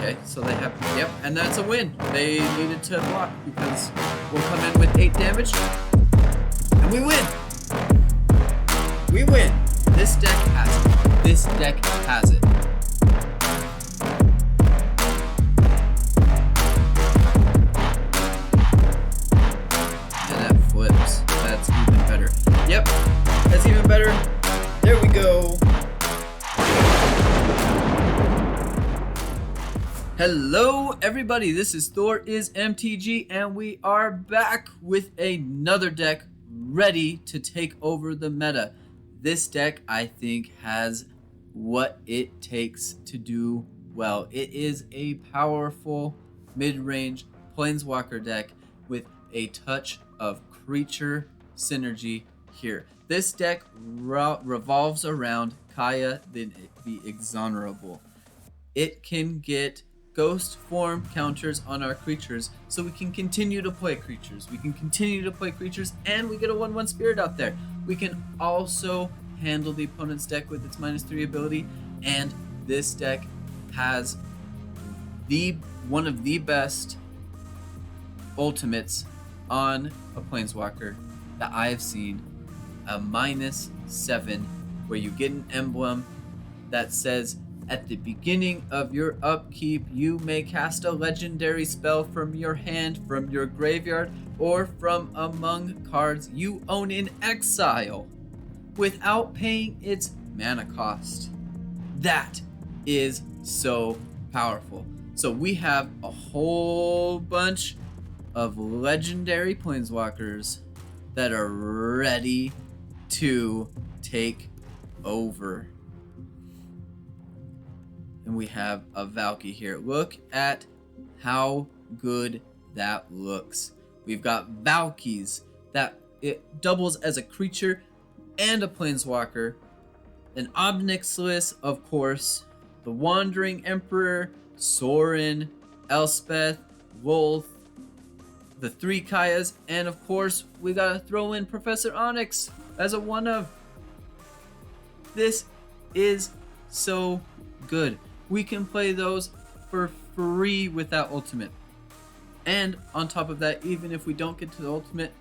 Okay, so they have, yep, and that's a win. They needed to block because we'll come in with 8 damage, and we win. We win. This deck has it. This deck has it. And that flips. That's even better. Yep, that's even better. There we go. Hello everybody, this is Thor is MTG, and we are back with another deck ready to take over the meta. This deck, I think, has what it takes to do well. It is a powerful mid-range planeswalker deck with a touch of creature synergy here. This deck revolves around Kaya the Inexorable. It can get ghost form counters on our creatures, so we can continue to play creatures. We can continue to play creatures, and we get a 1/1 spirit out there. We can also handle the opponent's deck with its -3 ability, and this deck has one of the best ultimates on a planeswalker that I have seen. A -7, where you get an emblem that says, at the beginning of your upkeep, you may cast a legendary spell from your hand, from your graveyard, or from among cards you own in exile without paying its mana cost. That is so powerful. So we have a whole bunch of legendary planeswalkers that are ready to take over. And we have a Valki here. Look at how good that looks. We've got Valkis that it doubles as a creature and a planeswalker. An Ob Nixilis, of course. The Wandering Emperor, Sorin, Elspeth, Lolth, the 3 Kayas, and of course we gotta throw in Professor Onyx as a one-of. This is so good. We can play those for free with that ultimate. And on top of that, even if we don't get to the ultimate,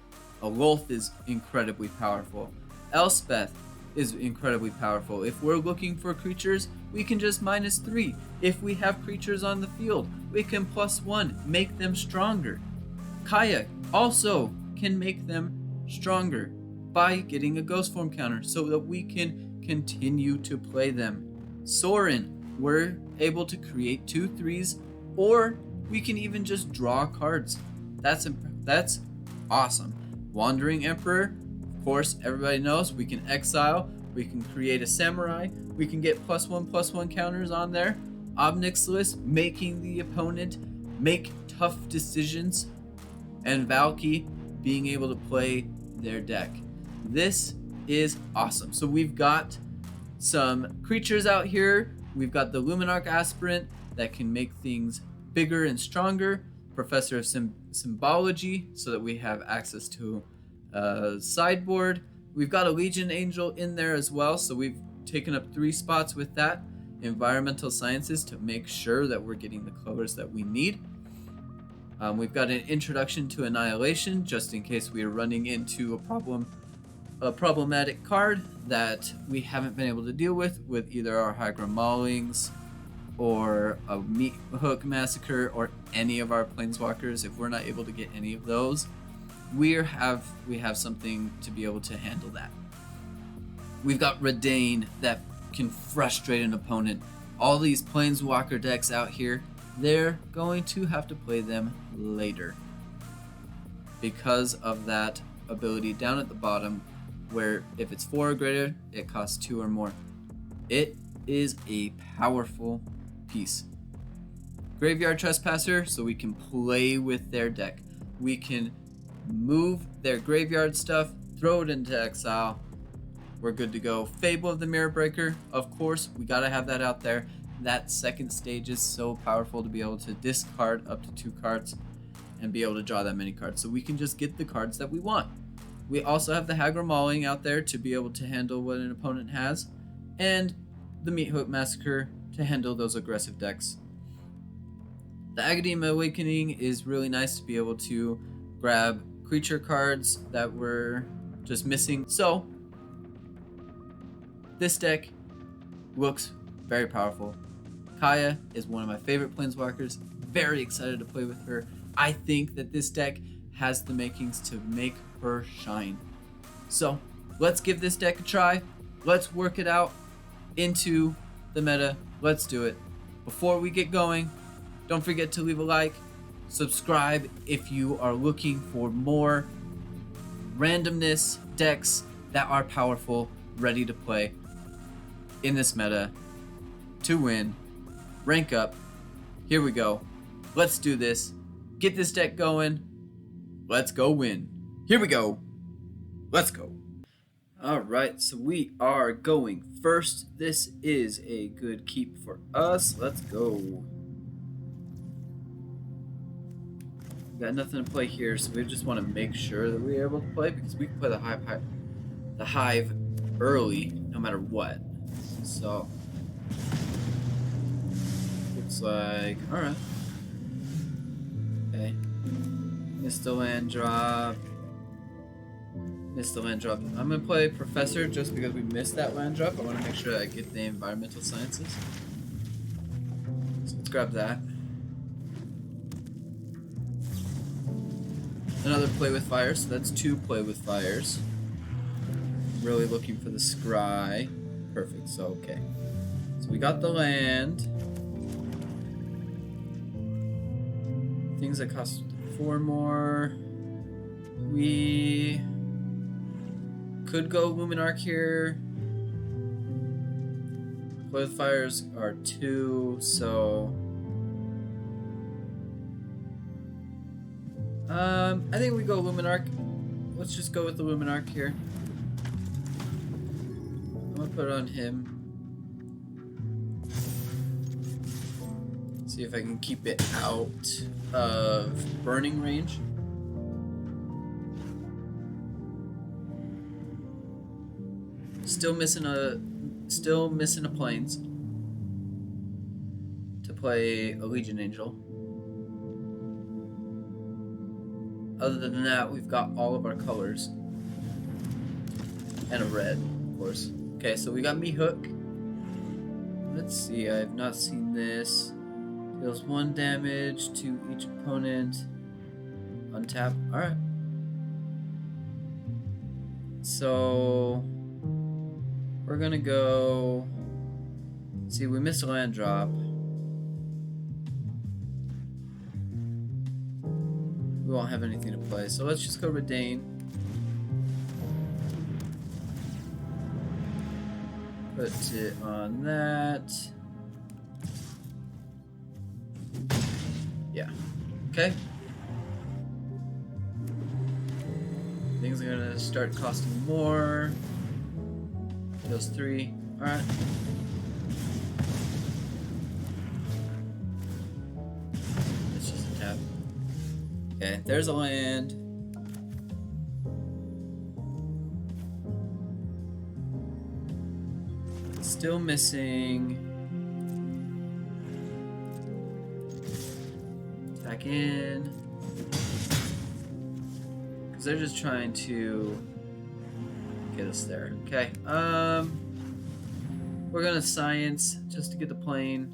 a Lolth is incredibly powerful. Elspeth is incredibly powerful. If we're looking for creatures, we can just -3. If we have creatures on the field, we can +1, make them stronger. Kaya also can make them stronger by getting a ghost form counter so that we can continue to play them. Sorin, we're able to create 2/3s, or we can even just draw cards. That's awesome. Wandering Emperor, of course, everybody knows we can exile, we can create a samurai, we can get +1/+1 counters on there. Ob Nixilis, making the opponent make tough decisions, and Valki being able to play their deck. This is awesome. So we've got some creatures out here. We've got the Luminarch Aspirant that can make things bigger and stronger. Professor of Symbology, so that we have access to a sideboard. We've got a Legion Angel in there as well, so we've taken up 3 spots with that. Environmental Sciences to make sure that we're getting the colors that we need. We've got an Introduction to Annihilation, just in case we are running into a problematic card that we haven't been able to deal with either our Hagra Maulings or a Meathook Massacre or any of our planeswalkers. If we're not able to get any of those, we have something to be able to handle that. We've got Reidane that can frustrate an opponent. All these planeswalker decks out here, they're going to have to play them later because of that ability down at the bottom, where if it's 4 or greater, it costs 2 or more. It is a powerful piece. Graveyard Trespasser, so we can play with their deck. We can move their graveyard stuff, throw it into exile. We're good to go. Fable of the Mirror Breaker, of course, we gotta have that out there. That second stage is so powerful to be able to discard up to 2 cards and be able to draw that many cards, so we can just get the cards that we want. We also have the Hagra Mauling out there to be able to handle what an opponent has, and the Meathook Massacre to handle those aggressive decks. The Academia Awakening is really nice to be able to grab creature cards that were just missing. So, this deck looks very powerful. Kaya is one of my favorite planeswalkers. Very excited to play with her. I think that this deck has the makings to make her shine. So, let's give this deck a try. Let's work it out into the meta. Let's do it. Before we get going, don't forget to leave a like, subscribe if you are looking for more randomness decks that are powerful, ready to play in this meta to win, rank up. Here we go. Let's do this. Get this deck going. Let's go win. Here we go. Let's go. Alright, so we are going first. This is a good keep for us. Let's go. Got nothing to play here, so we just want to make sure that we're able to play, because we can play the Hive early, no matter what. So, looks like, alright. Okay. Missed the land drop. Missed the land drop. I'm going to play Professor just because we missed that land drop. I want to make sure that I get the environmental sciences. So let's grab that. Another play with fire, so that's 2 play with fires. Really looking for the scry. Perfect, so okay. So we got the land. Things that cost 4 more. We could go Luminarch here. Play with fires are 2, so I think we go Luminarch. Let's just go with the Luminarch here. I'm gonna put it on him. See if I can keep it out of burning range. Still missing a planes to play a Legion Angel. Other than that, we've got all of our colors. And a red, of course. Okay, so we got Meathook. Let's see, I have not seen this. Deals 1 damage to each opponent. Untap. Alright. So we're gonna go. See, we missed a land drop. We won't have anything to play, so let's just go Reidane. Put it on that. Yeah. Okay. Things are gonna start costing more. Those 3. Alright. It's just a tap. Okay, there's a land. Still missing. Back in. Because they're just trying to get us there. Okay, we're gonna science just to get the plane.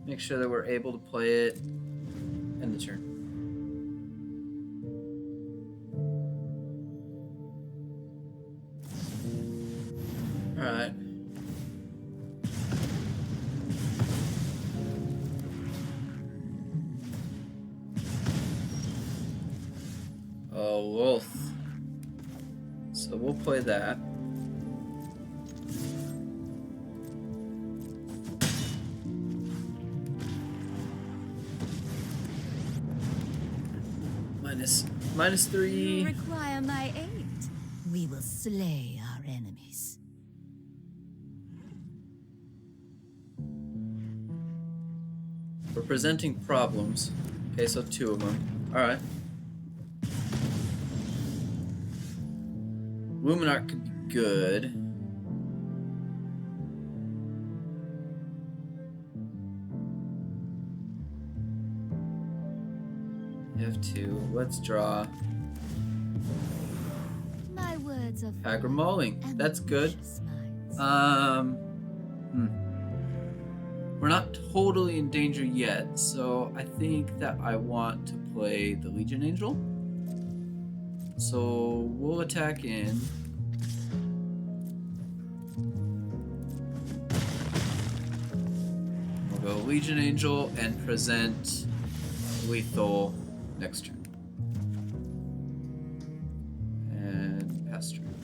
Make sure that we're able to play it. End the turn. Alright. Oh, Lolth. So we'll play that. -3. You require my aid. We will slay our enemies. We're presenting problems. Okay, so 2 of them. Alright. Luminarch could be good. have 2. Let's draw My words of Hagra Mauling. That's good. We're not totally in danger yet, so I think that I want to play the Legion Angel. So we'll attack in. We'll go Legion Angel and present lethal next turn. And pass turn.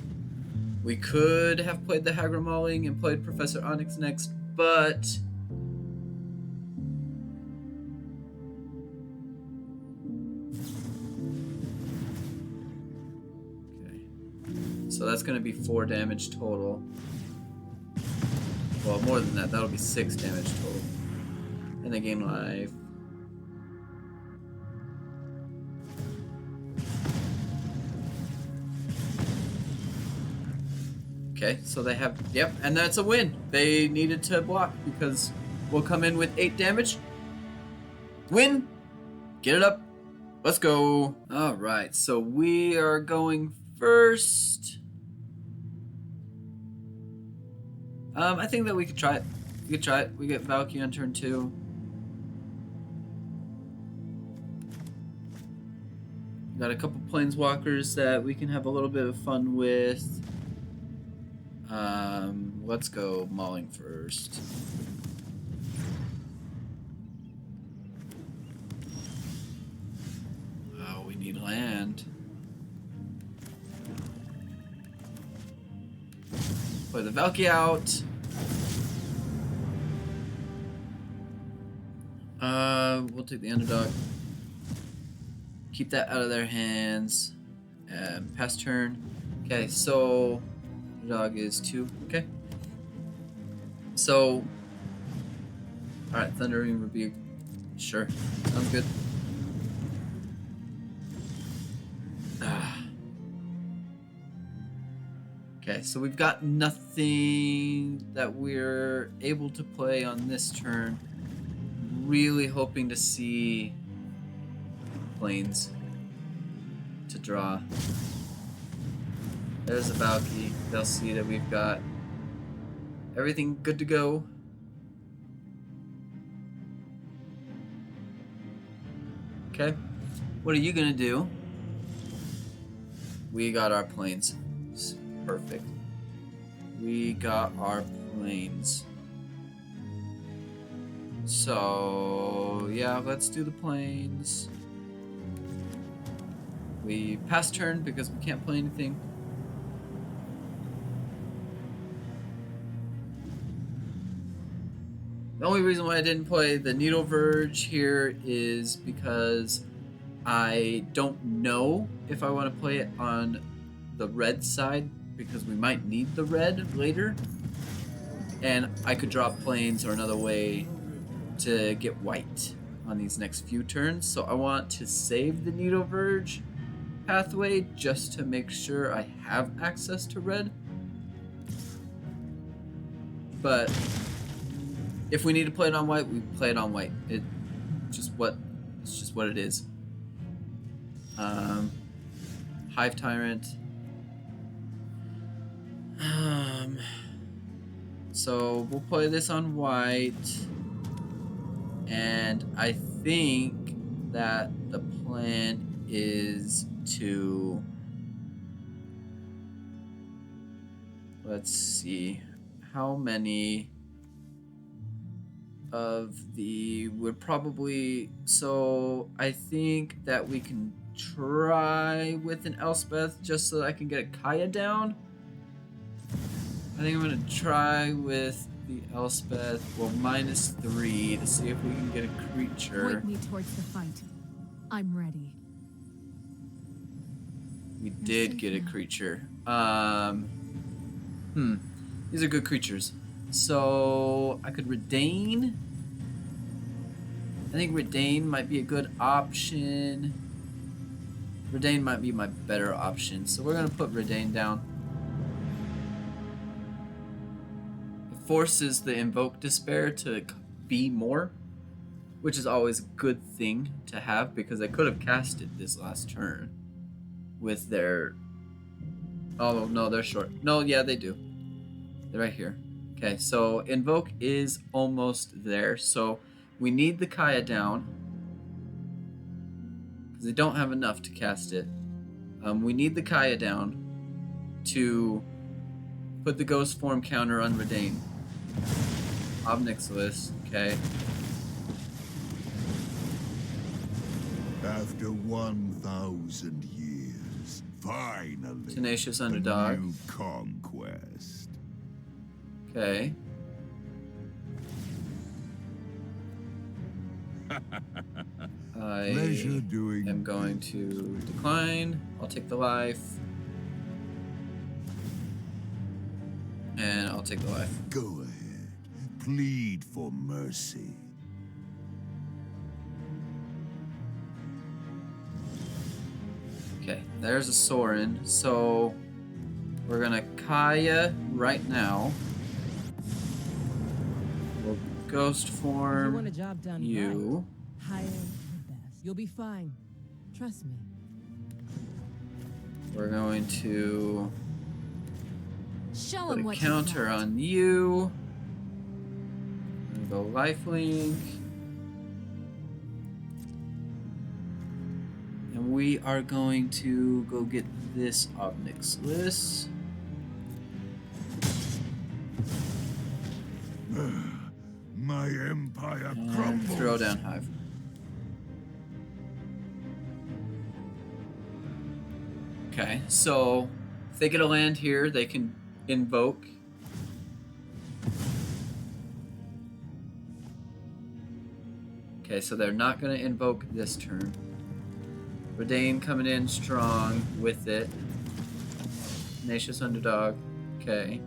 We could have played the Hagra Mauling and played Professor Onyx next, but so that's going to be 4 damage total. Well, more than that. That'll be 6 damage total. And they gain life. Okay, so they have... Yep, and that's a win. They needed to block because we'll come in with 8 damage. Win! Get it up. Let's go. Alright, so we are going first. I think that we could try it. We could try it. We get Valki on turn 2. Got a couple planeswalkers that we can have a little bit of fun with. Let's go Mauling first. Oh, we need land. Play the Valki out. We'll take the underdog. Keep that out of their hands. Pass turn. Okay, so underdog is 2. Okay. So, all right, Thundering Rebuke. Sure, sounds good. Okay, so we've got nothing that we're able to play on this turn. Really hoping to see planes to draw. There's a Valki. They'll see that we've got everything good to go. Okay, what are you gonna do? We got our planes. Perfect. We got our planes. So, yeah, let's do the planes. We pass turn because we can't play anything. The only reason why I didn't play the Needle Verge here is because I don't know if I want to play it on the red side, because we might need the red later, and I could draw planes or another way to get white on these next few turns. So I want to save the Needle Verge pathway just to make sure I have access to red. But if we need to play it on white, we play it on white. It's just what it is. Hive Tyrant. So we'll play this on white, and I think that the plan is to, let's see, how many of the would probably, so I think that we can try with an Elspeth just so that I can get a Kaya down. I think I'm going to try with the Elspeth, well, -3 to see if we can get a creature. Point me towards the fight. I'm ready. We did get a creature. These are good creatures. So I could Reidane. I think Reidane might be a good option. Reidane might be my better option. So we're going to put Reidane down. It forces the Invoke Despair to be more, which is always a good thing to have because they could have casted this last turn with their... Oh, no, they're short. No, yeah, they do. They're right here. Okay, so Invoke is almost there. So we need the Kaya down because they don't have enough to cast it. We need the Kaya down to put the Ghost Form counter on Reidane. Ob Nixilis, okay. After 1,000 years, finally, Tenacious a Underdog. new conquest. Okay. I Pleasure doing am going to decline. I'll take the life. And I'll take the life. Go ahead, plead for mercy. Okay, there's a Sorin. So we're gonna Kaya right now. We'll Ghost If you form want a job done you. right, hire the best. You'll be fine. Trust me. We're going to Show put him a what counter you got. on you. I'm gonna go lifelink. And we are going to go get this Ob Nixilis. My empire And crumbles. throw down Hive. Okay, so if they get a land here, they can invoke. Okay, so they're not going to invoke this turn. Reidane coming in strong with it. Tenacious Underdog. Okay.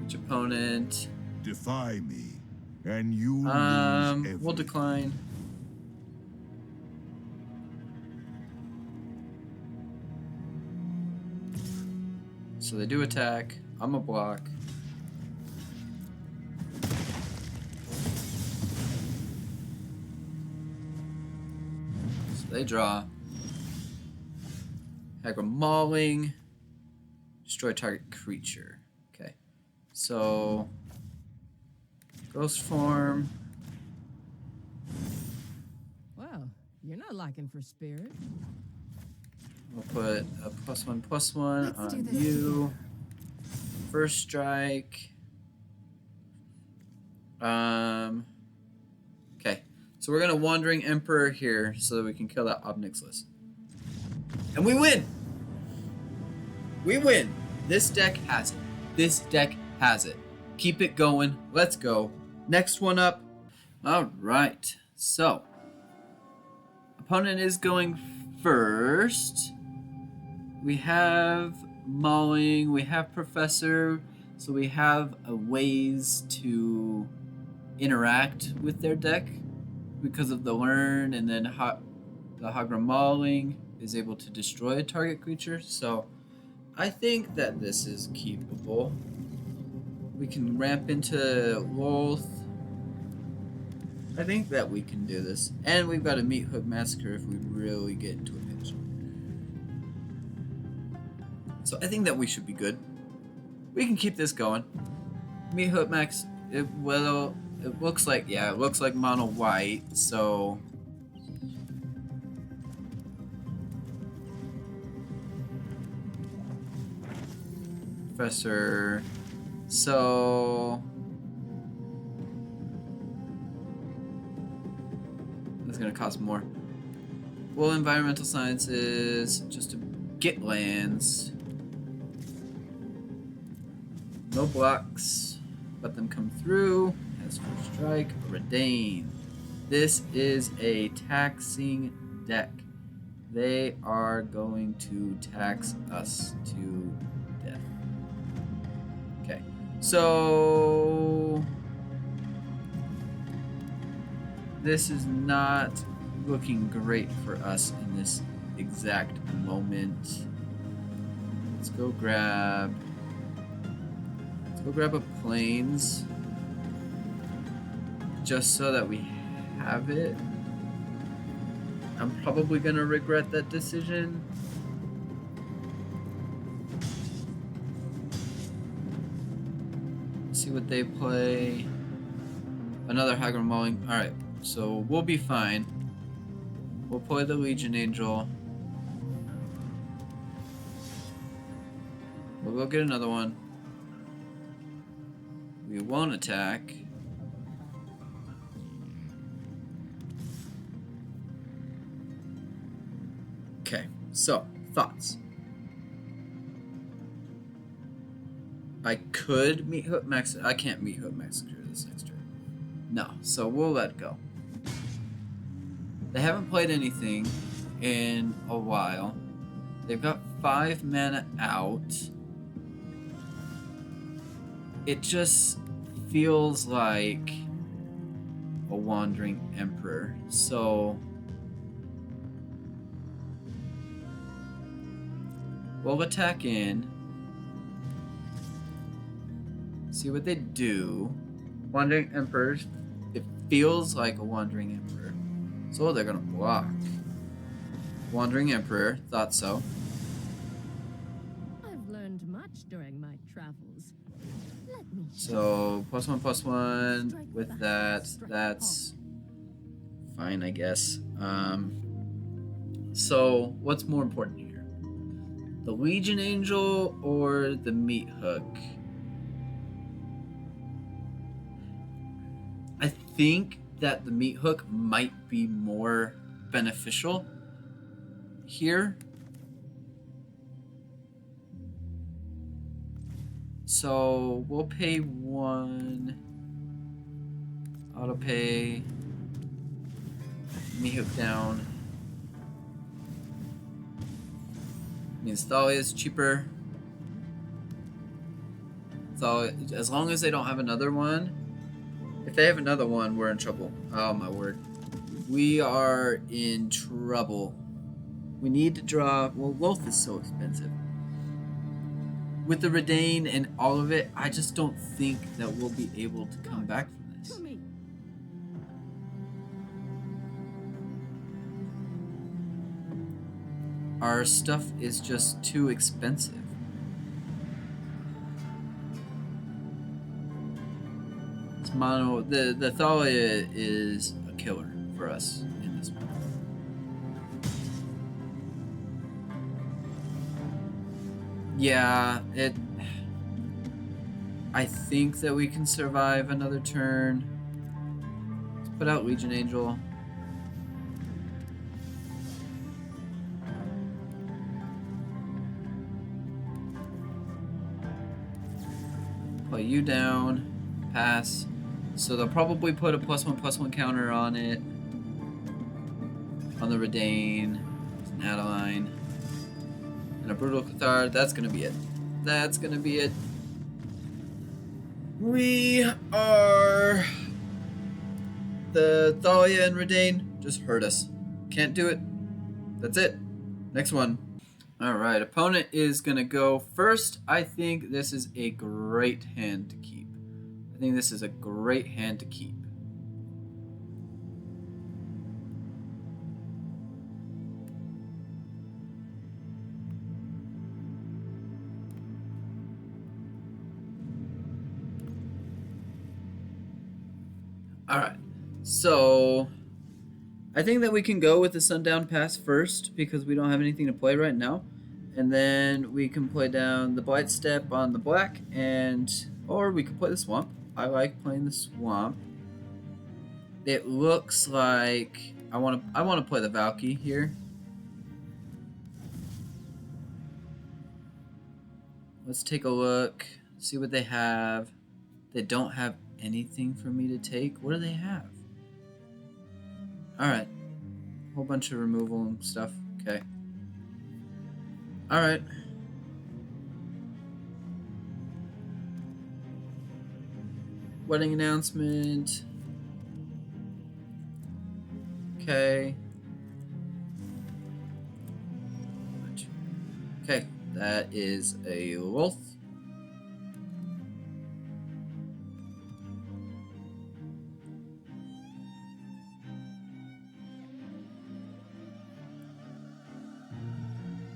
Each opponent. Defy me, and you lose everything. We'll decline. So they do attack. I'm a block. So they draw. Hagra Mauling. Destroy target creature. Okay. So Ghost Form. Wow, you're not lacking for spirit. We'll put a +1/+1 Let's do on this you. First strike. Okay. So we're gonna Wandering Emperor here so that we can kill that Ob Nixilis. And we win! We win! This deck has it. This deck has it. Keep it going. Let's go. Next one up. Alright. So. Opponent is going first. We have Mauling, we have Professor, so we have a ways to interact with their deck because of the learn, and then the Hagra Mauling is able to destroy a target creature, so I think that this is keepable. We can ramp into Lolth. I think that we can do this. And we've got a Meathook Massacre if we really get into a pinch. So I think that we should be good. We can keep this going. Meathook Max, it looks like, yeah, it looks like mono white, so... Professor... So... That's gonna cost more. Well, environmental sciences, just to get lands. No blocks. Let them come through. Has first strike. Reidane. This is a taxing deck. They are going to tax us to death. Okay. So... this is not looking great for us in this exact moment. Let's go grab a plains. just so that we have it. I'm probably gonna regret that decision. Let's see what they play. Another Hagra Mauling. Alright, so we'll be fine. We'll play the Legion Angel. We'll go get another one. We won't attack. Okay, so, thoughts. I could Meathook Massacre. I can't Meathook Massacre this next turn. No, so we'll let go. They haven't played anything in a while. They've got 5 mana out. It just feels like a Wandering Emperor. So we'll attack in. See what they do. Wandering Emperors. It feels like a Wandering Emperor. So they're gonna block. Wandering Emperor. Thought so. I've learned much during my travels. Let me So +1/+1 with that. That's fine, I guess. So what's more important here? The Legion Angel or the Meathook? I think that the Meathook might be more beneficial here. So we'll pay 1. Auto pay. Meathook down. Means Thalia is cheaper. So as long as they don't have another one. If they have another one, we're in trouble. Oh my word. We are in trouble. We need to draw. Well, Lolth is so expensive. With the Reidane and all of it, I just don't think that we'll be able to come back from this. to me. Our stuff is just too expensive. It's mono. The Thalia is a killer for us in this one. Yeah, I think that we can survive another turn. Let's put out Legion Angel. Play you down. Pass. So they'll probably put a +1/+1 counter on it. On the Reidane. An Adeline. And a Brutal Cathar. That's gonna be it. That's gonna be it. We are... The Thalia and Reidane just hurt us. Can't do it. That's it. Next one. Alright, opponent is gonna go first. I think this is a great hand to keep. I think this is a great hand to keep. Alright, so I think that we can go with the Sundown Pass first because we don't have anything to play right now. And then we can play down the Blight Step on the black, or we can play the Swamp. I like playing the Swamp. It looks like I want to play the Valki here. Let's take a look, see what they have. They don't have anything for me to take. What do they have? Alright. Whole bunch of removal and stuff. Okay. Alright. Wedding announcement. Okay. Okay. That is a Lolth.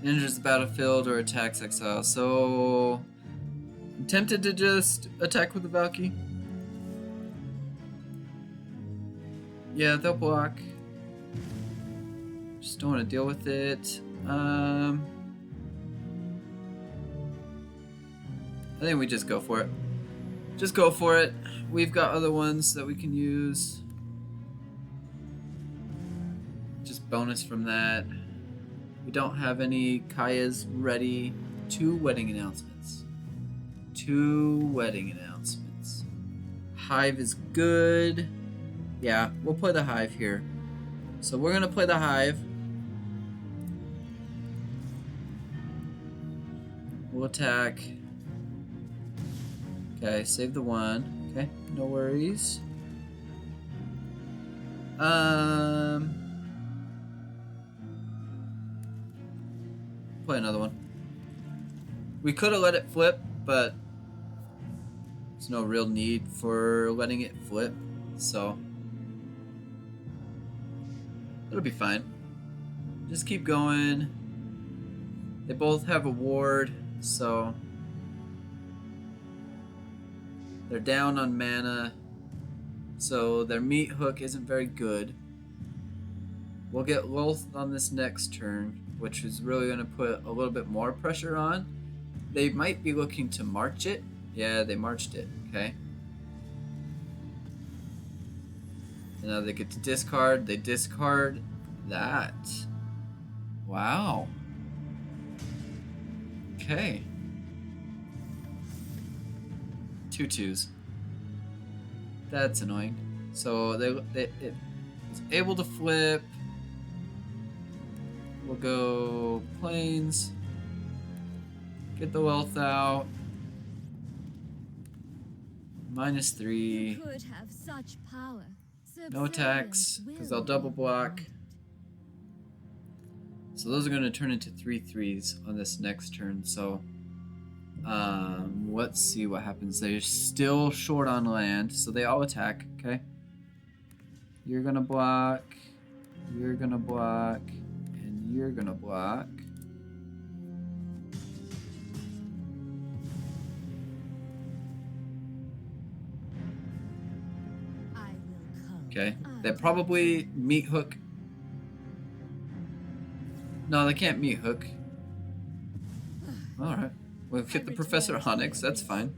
Enters the battlefield or attacks exile. So I'm tempted to just attack with the Valki. Yeah, they'll block. Just don't want to deal with it. I think we just go for it. Just go for it. We've got other ones that we can use. Just bonus from that. We don't have any Kayas ready. 2 wedding announcements. 2 wedding announcements. Hive is good. Yeah, we'll play the Hive here. So we're gonna play the Hive. We'll attack. Okay, save the 1. Okay, no worries. Play another one. We could have let it flip, but there's no real need for letting it flip, so it'll be fine. Just keep going. They both have a ward, so they're down on mana, so their Meathook isn't very good. We'll get Lolth on this next turn, which is really going to put a little bit more pressure on. They might be looking to march it. Yeah, they marched it. Okay. And now they get to discard. They discard that. Wow. Okay. 2 2s. That's annoying. So it was able to flip. We'll go planes. Get the wealth out. -3. You could have such power. No attacks, because they'll double block. So those are going to turn into 3/3s on this next turn. So let's see what happens. They're still short on land, so they all attack. Okay. You're going to block. You're going to block. And you're going to block. Okay. They probably Meathook. No, they can't Meathook. Alright. We'll get the Professor Onyx, that's fine.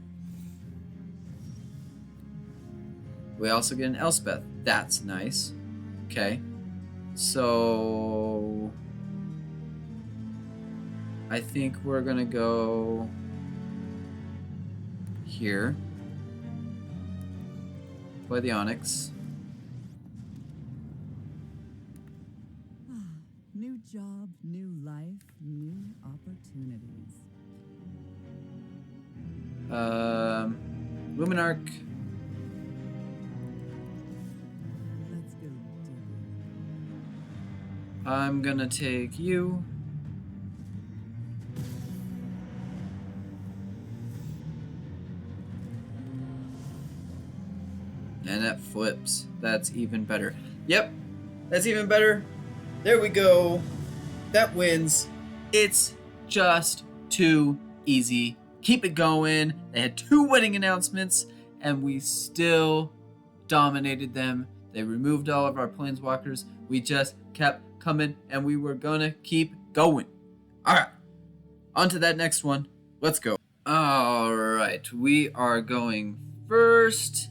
We also get an Elspeth. That's nice. Okay. So I think we're gonna go here. Play the Onyx. New job, new life, new opportunities. Luminarch. Let's go digging. I'm gonna take you. And that flips. That's even better. Yep, that's even better. There we go. That wins. It's just too easy. Keep it going. They had 2 wedding announcements, and we still dominated them. They removed all of our planeswalkers. We just kept coming, and we were gonna keep going. Alright, on to that next one. Let's go. Alright, we are going first.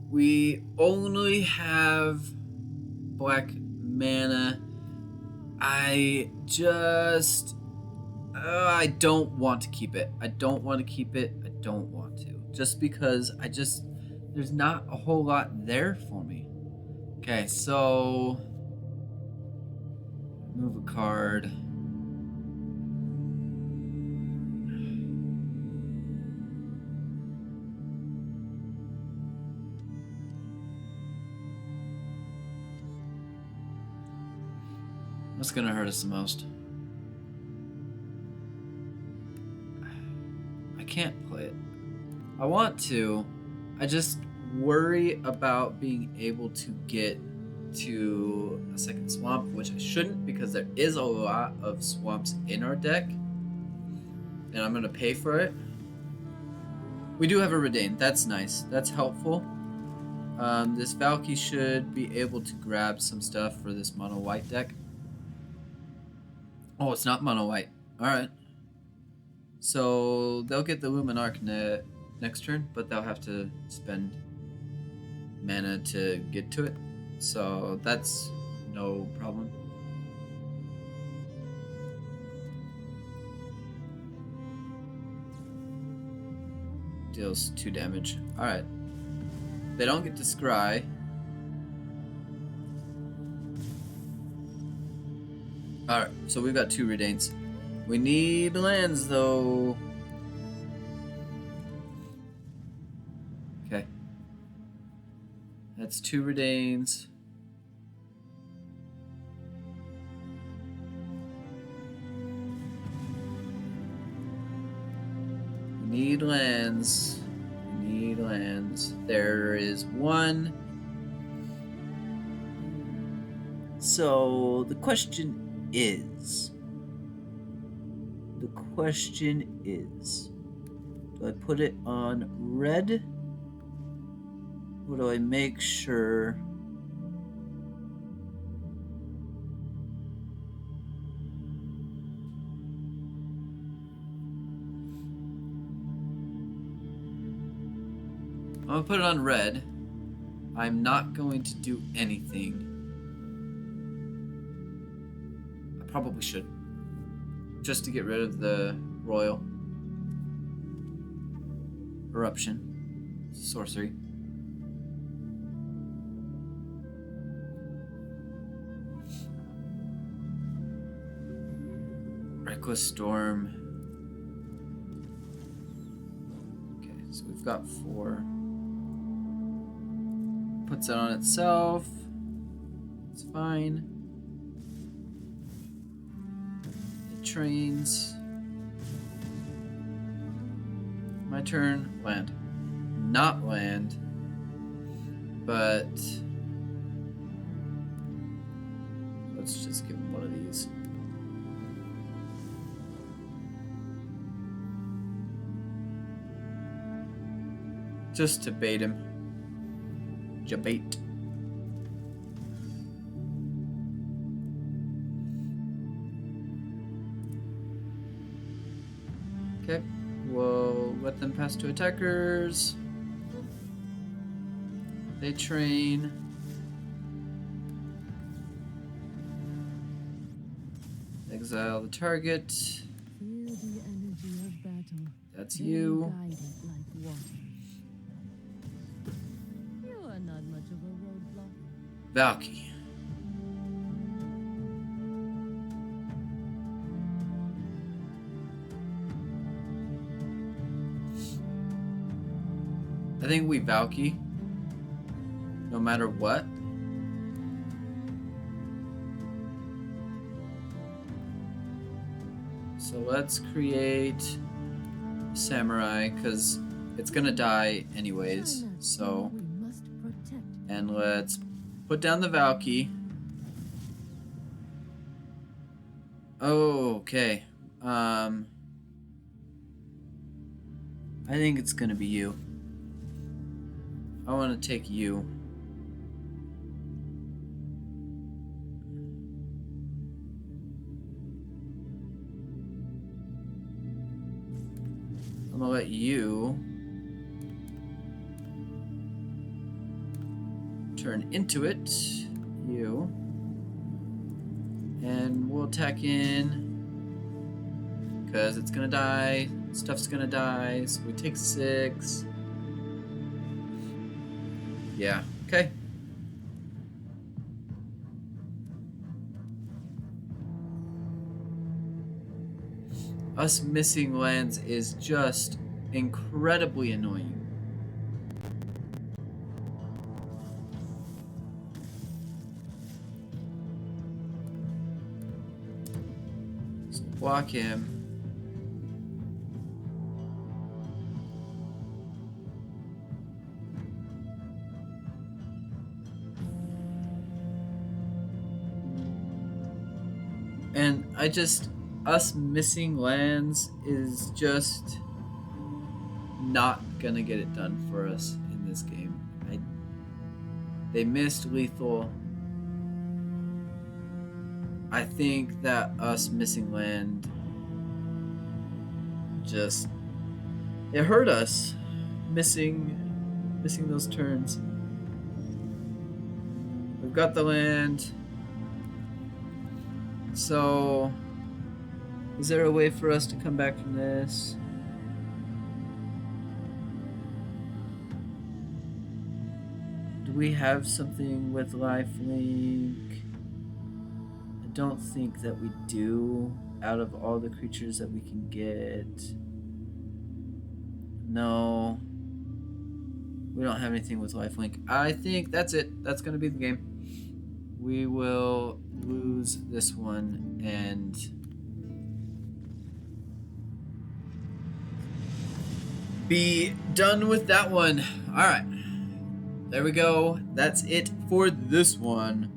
We only have black mana. I don't want to keep it. I don't want to keep it. I don't want to. Just because there's not a whole lot there for me. Okay, so move a card. What's gonna hurt us the most? I can't play it. I want to. I just worry about being able to get to a second swamp, which I shouldn't because there is a lot of swamps in our deck. And I'm going to pay for it. We do have a Reidane. That's nice. That's helpful. This Valki should be able to grab some stuff for this mono white deck. Oh, it's not mono white. Alright. So they'll get the Luminarch next turn, but they'll have to spend mana to get to it. So that's no problem. Deals 2 damage. Alright. They don't get to scry. Alright, so we've got 2 Reidanes. We need lands though. Okay. That's 2 Reidanes. We need lands. We need lands. There is 1. So the question is, do I put it on red? Or do I make sure? I'm gonna put it on red. I'm not going to do anything. I probably should. Just to get rid of the Royal Eruption sorcery. Reckless Storm. Okay, so we've got 4. Puts it on itself. It's fine. It trains. My turn. Land. Not land. But let's just give him one of these. Just to bait him. Jabait. Okay, we'll let them pass to attackers. They train. Exile the target. Feel the energy of battle. That's Then you. guide it like water. You are not much of a roadblock. Valki. I think we Valki no matter what. So let's create Samurai because it's gonna die anyways. So, We must protect. and let's put down the Valki. Oh, okay. I think it's gonna be you. I want to take you. I'm gonna let you turn into it. You. And we'll attack in. Because it's gonna die. Stuff's gonna die. So we take 6. Yeah, okay. Us missing lands is just incredibly annoying. So block him. us missing lands is just not gonna get it done for us in this game. They missed lethal. I think that us missing land just, it hurt us missing those turns. We've got the land. So is there a way for us to come back from this? Do we have something with lifelink? I don't think that we do, out of all the creatures that we can get. No. We don't have anything with lifelink. I think that's it. That's going to be the game. We will lose this one and be done with that one. All right. There we go. That's it for this one.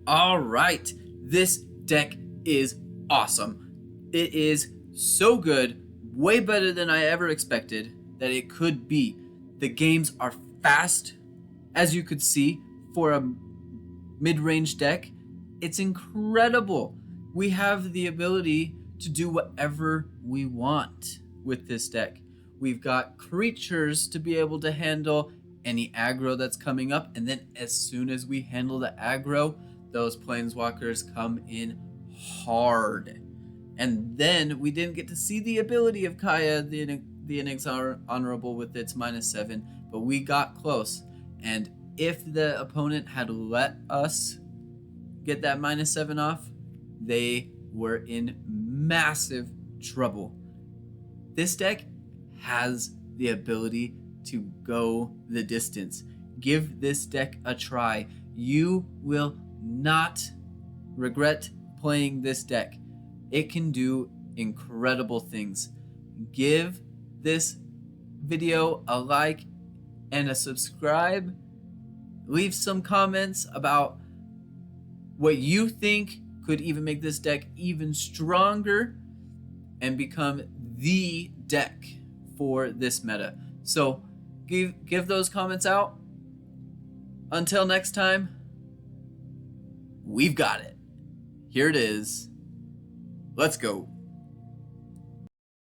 All right. This deck is awesome. It is so good, way better than I ever expected that it could be. The games are fast, as you could see, for a mid-range deck. It's incredible. We have the ability to do whatever we want with this deck. We've got creatures to be able to handle any aggro that's coming up, and then as soon as we handle the aggro, those planeswalkers come in hard. And then we didn't get to see the ability of Kaya the Inexorable with its -7, but we got close. And if the opponent had let us get that -7 off, they were in massive trouble. This deck has the ability to go the distance. Give this deck a try. You will not regret playing this deck. It can do incredible things. Give this video a like and a subscribe. Leave some comments about what you think could even make this deck even stronger and become the deck for this meta. So give those comments out. Until next time, we've got it. Here it is. Let's go.